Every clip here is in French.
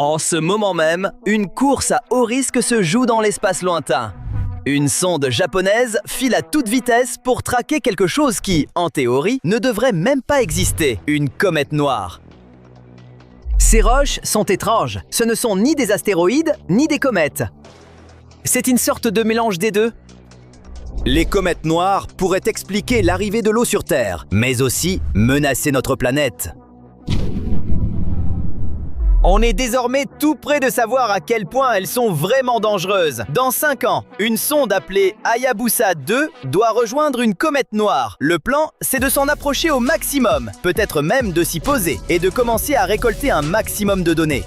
En ce moment même, une course à haut risque se joue dans l'espace lointain. Une sonde japonaise file à toute vitesse pour traquer quelque chose qui, en théorie, ne devrait même pas exister, une comète noire. Ces roches sont étranges, ce ne sont ni des astéroïdes, ni des comètes. C'est une sorte de mélange des deux. Les comètes noires pourraient expliquer l'arrivée de l'eau sur Terre, mais aussi menacer notre planète. On est désormais tout près de savoir à quel point elles sont vraiment dangereuses. Dans 5 ans, une sonde appelée Hayabusa 2 doit rejoindre une comète noire. Le plan, c'est de s'en approcher au maximum, peut-être même de s'y poser, et de commencer à récolter un maximum de données.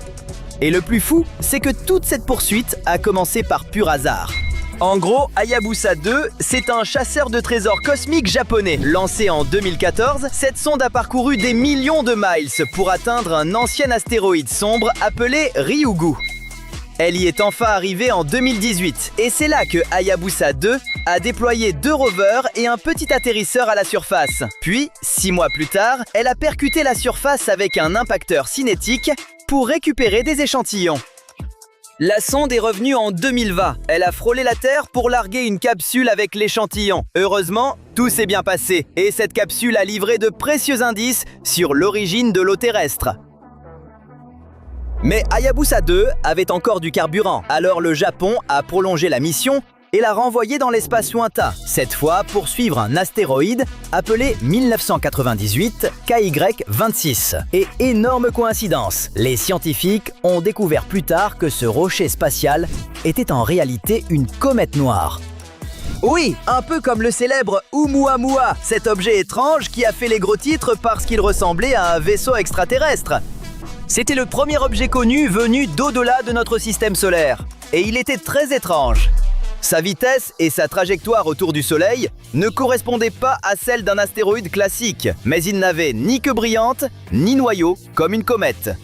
Et le plus fou, c'est que toute cette poursuite a commencé par pur hasard. En gros, Hayabusa 2, c'est un chasseur de trésors cosmiques japonais. Lancé en 2014, cette sonde a parcouru des millions de miles pour atteindre un ancien astéroïde sombre appelé Ryugu. Elle y est enfin arrivée en 2018, et c'est là que Hayabusa 2 a déployé 2 rovers et un petit atterrisseur à la surface. Puis, 6 mois plus tard, elle a percuté la surface avec un impacteur cinétique pour récupérer des échantillons. La sonde est revenue en 2020. Elle a frôlé la Terre pour larguer une capsule avec l'échantillon. Heureusement, tout s'est bien passé et cette capsule a livré de précieux indices sur l'origine de l'eau terrestre. Mais Hayabusa 2 avait encore du carburant, alors le Japon a prolongé la mission et l'a renvoyée dans l'espace lointain, cette fois pour suivre un astéroïde appelé 1998 KY26. Et énorme coïncidence, les scientifiques ont découvert plus tard que ce rocher spatial était en réalité une comète noire. Oui, un peu comme le célèbre Oumuamua, cet objet étrange qui a fait les gros titres parce qu'il ressemblait à un vaisseau extraterrestre. C'était le premier objet connu venu d'au-delà de notre système solaire. Et il était très étrange. Sa vitesse et sa trajectoire autour du Soleil ne correspondaient pas à celles d'un astéroïde classique, mais il n'avait ni queue brillante, ni noyau, comme une comète.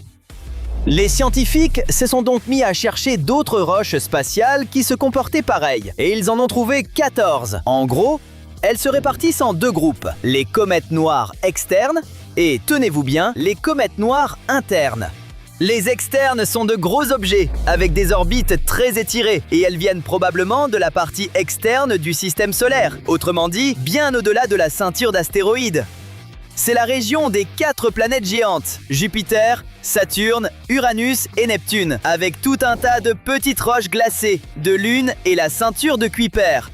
Les scientifiques se sont donc mis à chercher d'autres roches spatiales qui se comportaient pareil, et ils en ont trouvé 14. En gros, elles se répartissent en 2 groupes, les comètes noires externes et, tenez-vous bien, les comètes noires internes. Les externes sont de gros objets, avec des orbites très étirées, et elles viennent probablement de la partie externe du système solaire, autrement dit, bien au-delà de la ceinture d'astéroïdes. C'est la région des 4 planètes géantes, Jupiter, Saturne, Uranus et Neptune, avec tout un tas de petites roches glacées, de lunes et la ceinture de Kuiper.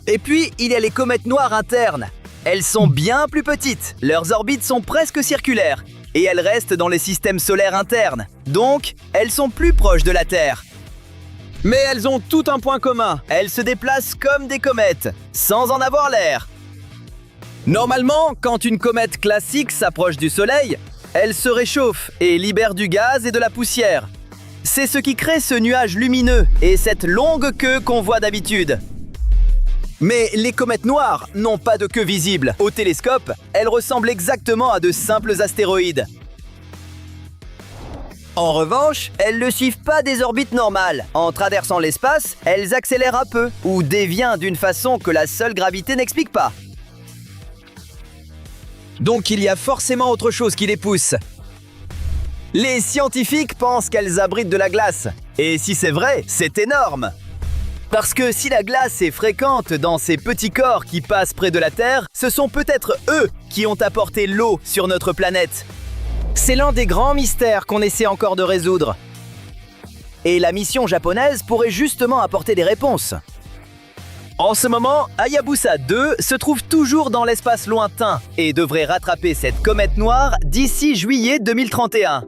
Et puis, il y a les comètes noires internes. Elles sont bien plus petites, leurs orbites sont presque circulaires, et elles restent dans les systèmes solaires internes, donc elles sont plus proches de la Terre. Mais elles ont tout un point commun, elles se déplacent comme des comètes, sans en avoir l'air. Normalement, quand une comète classique s'approche du Soleil, elle se réchauffe et libère du gaz et de la poussière. C'est ce qui crée ce nuage lumineux et cette longue queue qu'on voit d'habitude. Mais les comètes noires n'ont pas de queue visible. Au télescope, elles ressemblent exactement à de simples astéroïdes. En revanche, elles ne suivent pas des orbites normales. En traversant l'espace, elles accélèrent un peu ou dévient d'une façon que la seule gravité n'explique pas. Donc il y a forcément autre chose qui les pousse. Les scientifiques pensent qu'elles abritent de la glace. Et si c'est vrai, c'est énorme. Parce que si la glace est fréquente dans ces petits corps qui passent près de la Terre, ce sont peut-être eux qui ont apporté l'eau sur notre planète. C'est l'un des grands mystères qu'on essaie encore de résoudre. Et la mission japonaise pourrait justement apporter des réponses. En ce moment, Hayabusa 2 se trouve toujours dans l'espace lointain et devrait rattraper cette comète noire d'ici juillet 2031.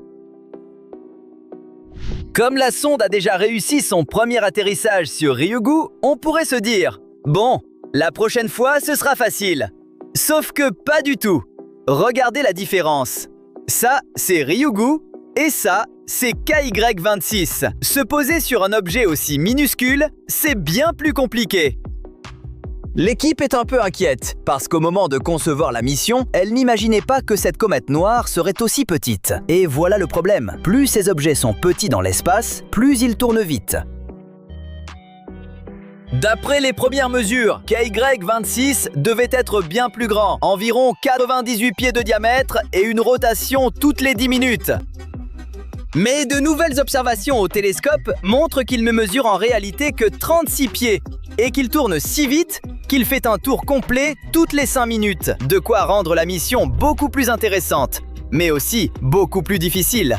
Comme la sonde a déjà réussi son premier atterrissage sur Ryugu, on pourrait se dire « Bon, la prochaine fois, ce sera facile ». Sauf que pas du tout. Regardez la différence. Ça, c'est Ryugu et ça, c'est KY26. Se poser sur un objet aussi minuscule, c'est bien plus compliqué. L'équipe est un peu inquiète, parce qu'au moment de concevoir la mission, elle n'imaginait pas que cette comète noire serait aussi petite. Et voilà le problème, plus ces objets sont petits dans l'espace, plus ils tournent vite. D'après les premières mesures, KY26 devait être bien plus grand, environ 98 pieds de diamètre et une rotation toutes les 10 minutes. Mais de nouvelles observations au télescope montrent qu'il ne mesure en réalité que 36 pieds et qu'il tourne si vite qu'il fait un tour complet toutes les 5 minutes. De quoi rendre la mission beaucoup plus intéressante, mais aussi beaucoup plus difficile.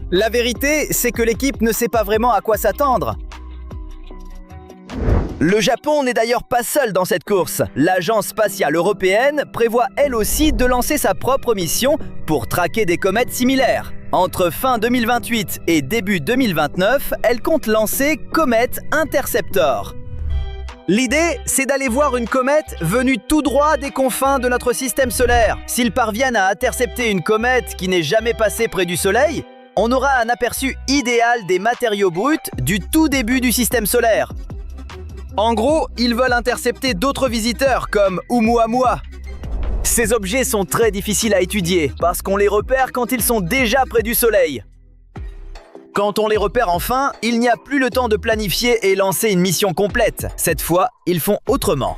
La vérité, c'est que l'équipe ne sait pas vraiment à quoi s'attendre. Le Japon n'est d'ailleurs pas seul dans cette course. L'Agence spatiale européenne prévoit elle aussi de lancer sa propre mission pour traquer des comètes similaires. Entre fin 2028 et début 2029, elle compte lancer Comet Interceptor. L'idée, c'est d'aller voir une comète venue tout droit des confins de notre système solaire. S'ils parviennent à intercepter une comète qui n'est jamais passée près du Soleil, on aura un aperçu idéal des matériaux bruts du tout début du système solaire. En gros, ils veulent intercepter d'autres visiteurs comme Oumuamua. Ces objets sont très difficiles à étudier parce qu'on les repère quand ils sont déjà près du Soleil. Quand on les repère enfin, il n'y a plus le temps de planifier et lancer une mission complète. Cette fois, ils font autrement.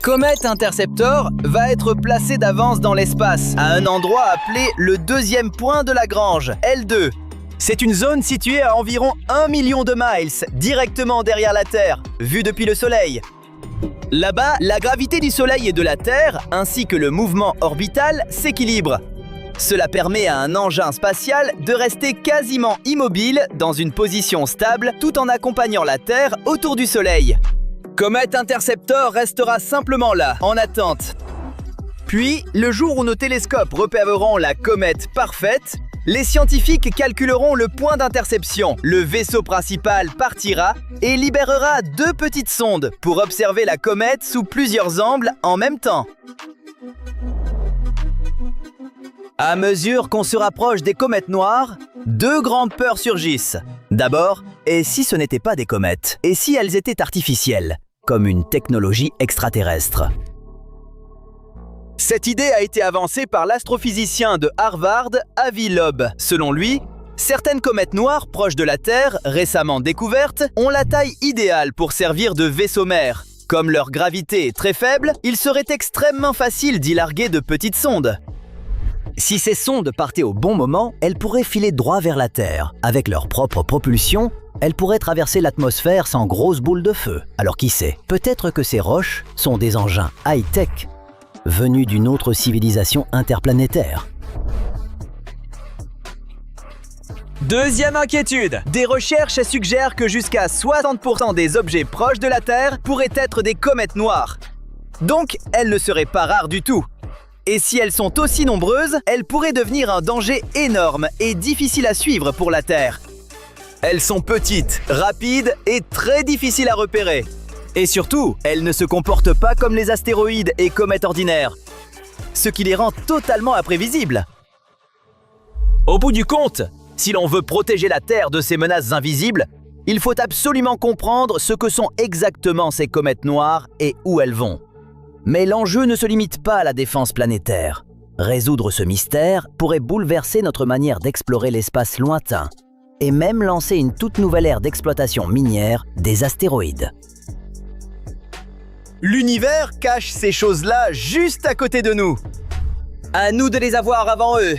Comet Interceptor va être placé d'avance dans l'espace, à un endroit appelé le deuxième point de Lagrange, L2. C'est une zone située à environ 1 million de miles, directement derrière la Terre, vue depuis le Soleil. Là-bas, la gravité du Soleil et de la Terre, ainsi que le mouvement orbital, s'équilibrent. Cela permet à un engin spatial de rester quasiment immobile dans une position stable tout en accompagnant la Terre autour du Soleil. Comet Interceptor restera simplement là, en attente. Puis, le jour où nos télescopes repéreront la comète parfaite, les scientifiques calculeront le point d'interception. Le vaisseau principal partira et libérera 2 petites sondes pour observer la comète sous plusieurs angles en même temps. À mesure qu'on se rapproche des comètes noires, 2 grandes peurs surgissent. D'abord, et si ce n'étaient pas des comètes? Et si elles étaient artificielles, comme une technologie extraterrestre? Cette idée a été avancée par l'astrophysicien de Harvard, Avi Loeb. Selon lui, certaines comètes noires proches de la Terre, récemment découvertes, ont la taille idéale pour servir de vaisseau mère. Comme leur gravité est très faible, il serait extrêmement facile d'y larguer de petites sondes. Si ces sondes partaient au bon moment, elles pourraient filer droit vers la Terre. Avec leur propre propulsion, elles pourraient traverser l'atmosphère sans grosses boules de feu. Alors qui sait, peut-être que ces roches sont des engins high-tech venus d'une autre civilisation interplanétaire. Deuxième inquiétude. Des recherches suggèrent que jusqu'à 60% des objets proches de la Terre pourraient être des comètes noires. Donc, elles ne seraient pas rares du tout. Et si elles sont aussi nombreuses, elles pourraient devenir un danger énorme et difficile à suivre pour la Terre. Elles sont petites, rapides et très difficiles à repérer. Et surtout, elles ne se comportent pas comme les astéroïdes et comètes ordinaires, ce qui les rend totalement imprévisibles. Au bout du compte, si l'on veut protéger la Terre de ces menaces invisibles, il faut absolument comprendre ce que sont exactement ces comètes noires et où elles vont. Mais l'enjeu ne se limite pas à la défense planétaire. Résoudre ce mystère pourrait bouleverser notre manière d'explorer l'espace lointain et même lancer une toute nouvelle ère d'exploitation minière des astéroïdes. L'univers cache ces choses-là juste à côté de nous. À nous de les avoir avant eux.